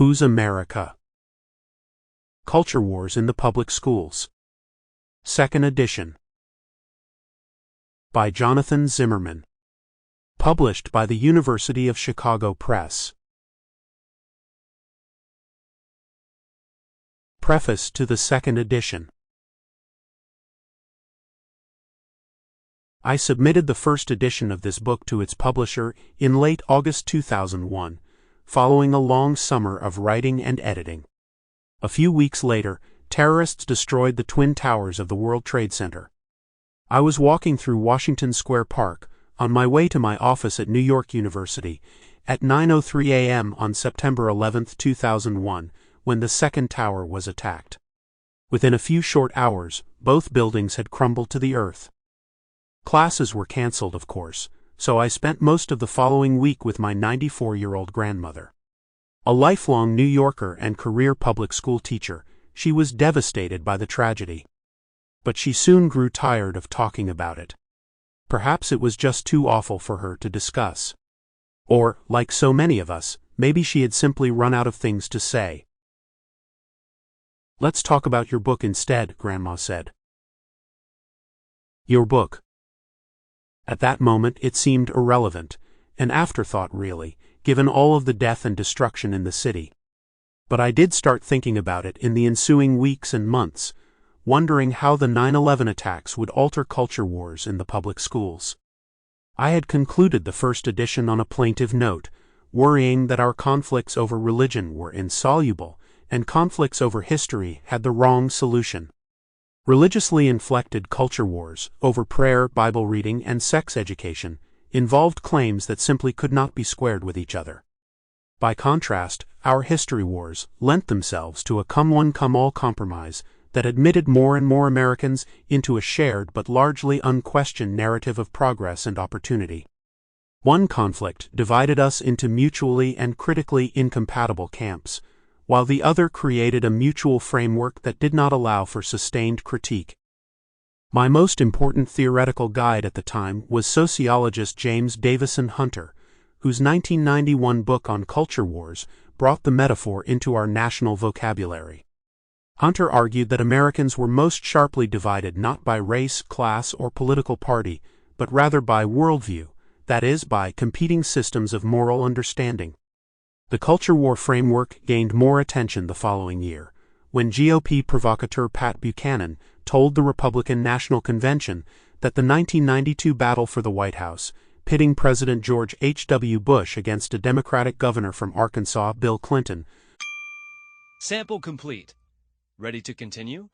Who's America? Culture Wars in the Public Schools. Second edition. By Jonathan Zimmerman. Published by the University of Chicago Press. Preface to the second edition. I submitted the first edition of this book to its publisher in late August 2001, following a long summer of writing and editing. A few weeks later, terrorists destroyed the Twin Towers of the World Trade Center. I was walking through Washington Square Park, on my way to my office at New York University, at 9:03 a.m. on September 11, 2001, when the second tower was attacked. Within a few short hours, both buildings had crumbled to the earth. Classes were canceled, of course, so I spent most of the following week with my 94-year-old grandmother. A lifelong New Yorker and career public school teacher, she was devastated by the tragedy. But she soon grew tired of talking about it. Perhaps it was just too awful for her to discuss. Or, like so many of us, maybe she had simply run out of things to say. "Let's talk about your book instead," Grandma said. Your book. At that moment it seemed irrelevant, an afterthought really, given all of the death and destruction in the city. But I did start thinking about it in the ensuing weeks and months, wondering how the 9/11 attacks would alter culture wars in the public schools. I had concluded the first edition on a plaintive note, worrying that our conflicts over religion were insoluble, and conflicts over history had the wrong solution. Religiously inflected culture wars, over prayer, Bible reading, and sex education, involved claims that simply could not be squared with each other. By contrast, our history wars lent themselves to a come-one come-all compromise that admitted more and more Americans into a shared but largely unquestioned narrative of progress and opportunity. One conflict divided us into mutually and critically incompatible camps, while the other created a mutual framework that did not allow for sustained critique. My most important theoretical guide at the time was sociologist James Davison Hunter, whose 1991 book on culture wars brought the metaphor into our national vocabulary. Hunter argued that Americans were most sharply divided not by race, class, or political party, but rather by worldview, that is, by competing systems of moral understanding. The culture war framework gained more attention the following year, when GOP provocateur Pat Buchanan told the Republican National Convention that the 1992 battle for the White House, pitting President George H.W. Bush against a Democratic governor from Arkansas, Bill Clinton. Sample complete. Ready to continue?